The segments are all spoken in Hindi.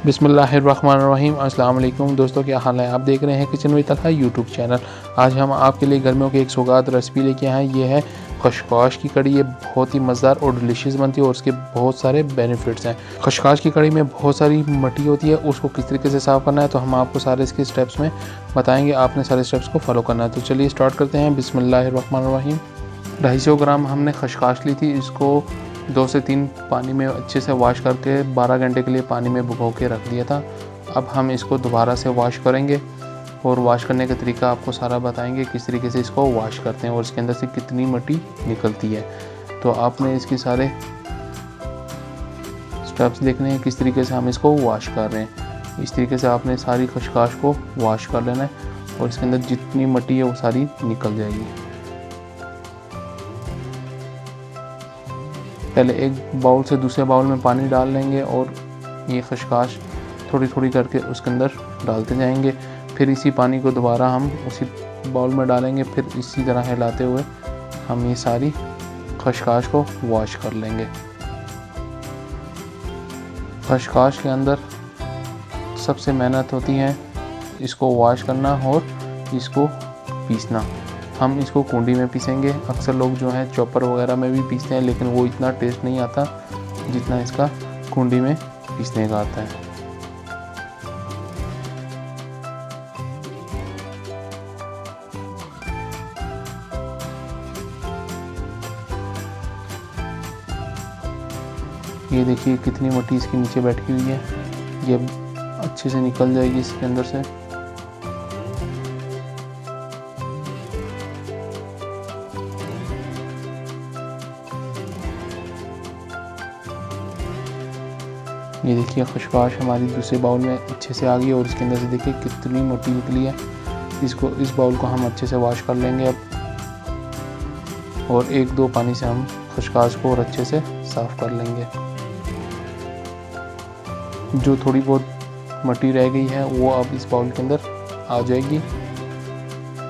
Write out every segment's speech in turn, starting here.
बिस्मिल्लाहिर्रहमानिर्रहीम। अस्सलाम वालेकुम दोस्तों, क्या हाल है। आप देख रहे हैं kitchen with Talha YouTube channel. आज हम आपके लिए गर्मियों की एक सौगात रेसिपी लेके आए हैं। ये है खशकाश की कड़ी। ये बहुत ही मज़ेदार और डिलीशियस बनती है और उसके बहुत सारे बेनिफिट्स हैं। खशकाश की कड़ी में बहुत सारी मट्टी होती है, उसको किस तरीके से साफ़ करना है तो हम आपको सारे इसके स्टेप्स में बताएँगे। आपने सारे स्टेप्स को फॉलो करना है। तो चलिए स्टार्ट करते हैं। बिस्मिल्लाहिर्रहमानिर्रहीम। 250 ग्राम हमने खशकाश ली थी। इसको 2 से 3 पानी में अच्छे से वॉश करके 12 घंटे के लिए पानी में भिगो के रख दिया था। अब हम इसको दोबारा से वॉश करेंगे और वॉश करने का तरीका आपको सारा बताएंगे, किस तरीके से इसको वॉश करते हैं और इसके अंदर से कितनी मिट्टी निकलती है। तो आपने इसके सारे स्टेप्स देखने हैं, किस तरीके से हम इसको वॉश कर रहे हैं। इस तरीके से आपने सारी खशकाश को वॉश कर लेना है और इसके अंदर जितनी मिट्टी है वो सारी निकल जाएगी। पहले एक बाउल से दूसरे बाउल में पानी डाल लेंगे और ये खशकाश थोड़ी थोड़ी करके उसके अंदर डालते जाएंगे। फिर इसी पानी को दोबारा हम उसी बाउल में डालेंगे। फिर इसी तरह हिलाते हुए हम ये सारी खशकाश को वॉश कर लेंगे। खशकाश के अंदर सबसे मेहनत होती है इसको वॉश करना और इसको पीसना। हम इसको कुंडी में पीसेंगे। अक्सर लोग जो है चॉपर वगैरह में भी पीसते हैं, लेकिन वो इतना टेस्ट नहीं आता जितना इसका कुंडी में पीसने का आता है। ये देखिए कितनी मिट्टी इसके नीचे बैठी हुई है। ये अच्छे से निकल जाएगी इसके अंदर से। ये देखिए खशकाश हमारी दूसरे बाउल में अच्छे से आ गई और इसके अंदर से देखिए कितनी मिट्टी निकली है। इस बाउल को हम अच्छे से वॉश कर लेंगे अब, और 1-2 पानी से हम खशकाश को और अच्छे से साफ़ कर लेंगे। जो थोड़ी बहुत मिट्टी रह गई है वो अब इस बाउल के अंदर आ जाएगी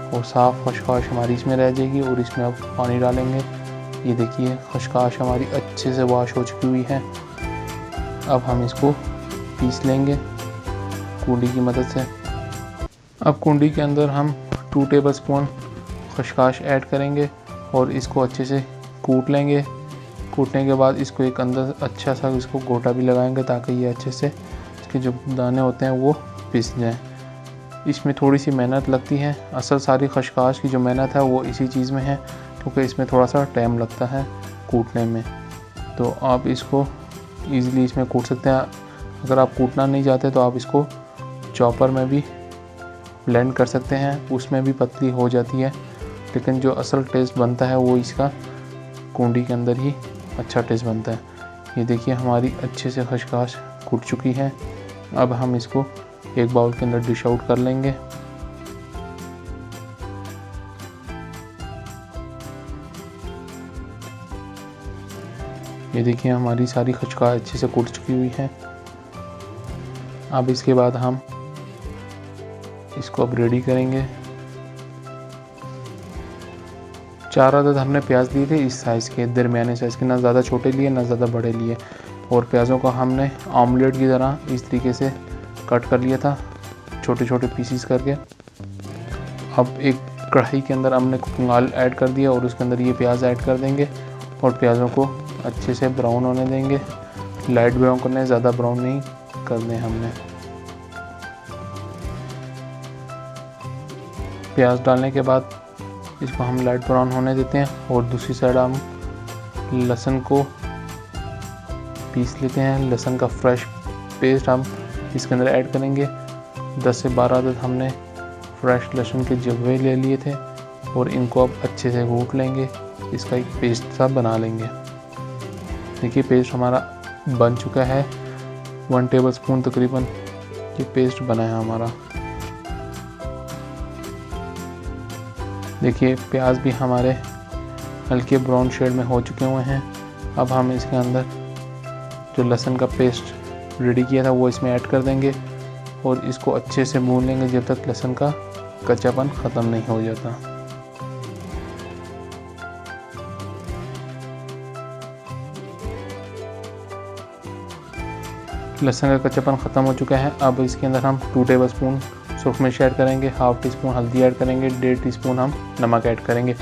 और साफ़ खशकाश हमारी इसमें रह जाएगी और इसमें अब पानी डालेंगे। ये देखिए खशकाश हमारी अच्छे से वॉश हो चुकी हुई है। अब हम इसको पीस लेंगे कूंडी की मदद से। अब कूंडी के अंदर हम 2 टेबलस्पून खशकाश ऐड करेंगे और इसको अच्छे से कूट लेंगे। कूटने के बाद इसको एक अंदर अच्छा सा इसको गोटा भी लगाएंगे ताकि ये अच्छे से इसके जो दाने होते हैं वो पिस जाएं। इसमें थोड़ी सी मेहनत लगती है। असल सारी खशकाश की जो मेहनत है वो इसी चीज़ में है, क्योंकि इसमें थोड़ा सा टाइम लगता है कूटने में। तो आप इसको ईज़िली इसमें कूट सकते हैं। अगर आप कूटना नहीं चाहते तो आप इसको चॉपर में भी ब्लेंड कर सकते हैं, उसमें भी पतली हो जाती है। लेकिन जो असल टेस्ट बनता है वो इसका कूंडी के अंदर ही अच्छा टेस्ट बनता है। ये देखिए हमारी अच्छे से खशकाश कूट चुकी है। अब हम इसको एक बाउल के अंदर डिश आउट कर लेंगे। ये देखिए हमारी सारी खशकाश अच्छे से कूट चुकी हुई है। अब इसके बाद हम इसको अब रेडी करेंगे। 4 अदद हमने प्याज लिए थे इस साइज़ के, दरमियाने साइज़ के, ना ज़्यादा छोटे लिए ना ज़्यादा बड़े लिए। और प्याज़ों को हमने ऑमलेट की तरह इस तरीके से कट कर लिया था, छोटे छोटे पीसीस करके। अब एक कढ़ाई के अंदर हमने कुकिंग ऑयल ऐड कर दिया और उसके अंदर ये प्याज ऐड कर देंगे और प्याज़ों को अच्छे से ब्राउन होने देंगे। लाइट ब्राउन करने, ज़्यादा ब्राउन नहीं करने हमने। प्याज डालने के बाद इसको हम लाइट ब्राउन होने देते हैं और दूसरी साइड हम लहसुन को पीस लेते हैं। लहसुन का फ्रेश पेस्ट हम इसके अंदर ऐड करेंगे। 10 से 12 अदद हमने फ्रेश लहसुन के जवे ले लिए थे और इनको अब अच्छे से कूट लेंगे। इसका एक पेस्ट सा बना लेंगे। देखिए पेस्ट हमारा बन चुका है। 1 टेबलस्पून तकरीबन ये पेस्ट बना है हमारा। देखिए प्याज भी हमारे हल्के ब्राउन शेड में हो चुके हुए हैं। अब हम इसके अंदर जो लहसुन का पेस्ट रेडी किया था वो इसमें ऐड कर देंगे और इसको अच्छे से भून लेंगे जब तक लहसुन का कच्चापन ख़त्म नहीं हो जाता। लहसुन का कच्चापन ख़त्म हो चुका है। अब इसके अंदर हम 2 टेबल स्पून सुरख मिर्च ऐड करेंगे, हाफ़ टी स्पून हल्दी ऐड करेंगे, 1.5 टीस्पून हम नमक ऐड करेंगे,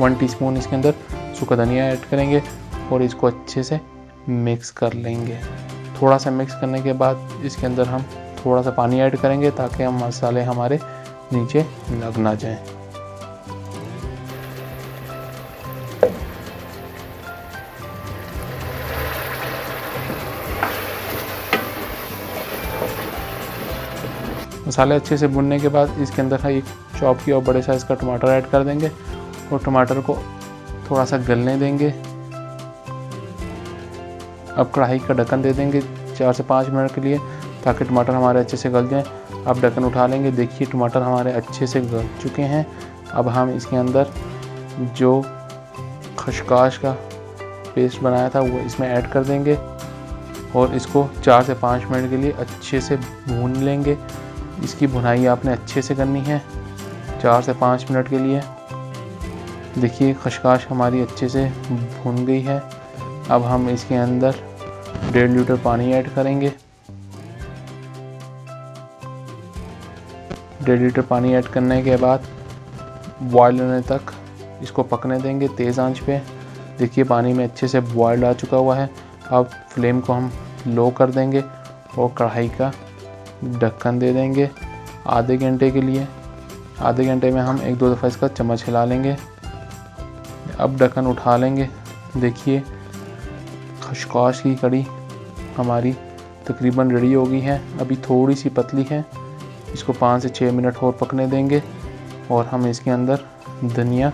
1 टीस्पून इसके अंदर सूखा धनिया ऐड करेंगे और इसको अच्छे से मिक्स कर लेंगे। थोड़ा सा मिक्स करने के बाद इसके अंदर हम थोड़ा सा पानी ऐड करेंगे ताकि हम मसाले हमारे नीचे लग ना जाएं। मसाले अच्छे से भुनने के बाद इसके अंदर एक चॉप किया और बड़े साइज़ का टमाटर ऐड कर देंगे और टमाटर को थोड़ा सा गलने देंगे। अब कढ़ाई का ढक्कन दे देंगे 4 से 5 मिनट के लिए ताकि टमाटर हमारे अच्छे से गल जाएं। अब ढक्कन उठा लेंगे, देखिए टमाटर हमारे अच्छे से गल चुके हैं। अब हम इसके अंदर जो खशकाश का पेस्ट बनाया था वो इसमें ऐड कर देंगे और इसको 4 से 5 मिनट के लिए अच्छे से भून लेंगे। इसकी भुनाई आपने अच्छे से करनी है 4 से 5 मिनट के लिए। देखिए खशकाश हमारी अच्छे से भून गई है। अब हम इसके अंदर 1.5 लीटर पानी ऐड करेंगे। 1.5 लीटर पानी ऐड करने के बाद बॉयल होने तक इसको पकने देंगे तेज़ आंच पे। देखिए पानी में अच्छे से बॉयल आ चुका हुआ है। अब फ्लेम को हम लो कर देंगे और कढ़ाई का ढक्कन दे देंगे आधे घंटे के लिए। आधे घंटे में हम 1-2 दफ़ा इसका चम्मच हिला लेंगे। अब ढक्कन उठा लेंगे, देखिए खशकाश की कड़ी हमारी तकरीबन रेडी हो गई है। अभी थोड़ी सी पतली है, इसको 5 से 6 मिनट और पकने देंगे और हम इसके अंदर धनिया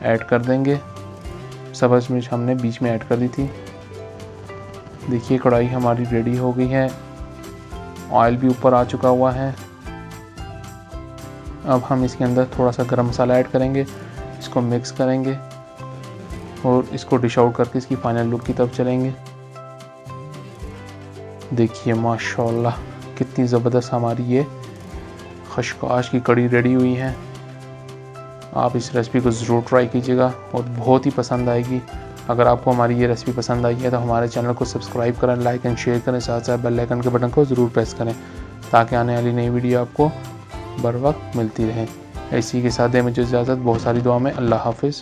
ऐड कर देंगे। सब्ज़ मिर्च हमने बीच में ऐड कर दी थी। देखिए कढ़ाई हमारी रेडी हो गई है, ऑयल भी ऊपर आ चुका हुआ है। अब हम इसके अंदर थोड़ा सा गरम मसाला ऐड करेंगे, इसको मिक्स करेंगे और इसको डिश आउट करके इसकी फाइनल लुक की तरफ चलेंगे। देखिए माशाल्लाह कितनी ज़बरदस्त हमारी ये खशकाश की कड़ी रेडी हुई है। आप इस रेसिपी को ज़रूर ट्राई कीजिएगा और बहुत ही पसंद आएगी। अगर आपको हमारी ये रेसिपी पसंद आई है तो हमारे चैनल को सब्सक्राइब करें, लाइक एंड शेयर करें, साथ साथ बेल आइकन के बटन को ज़रूर प्रेस करें ताकि आने वाली नई वीडियो आपको बर वक्त मिलती रहे। इसी के साथ मुझे इजाज़त, बहुत सारी दुआ में। अल्लाह हाफिज़।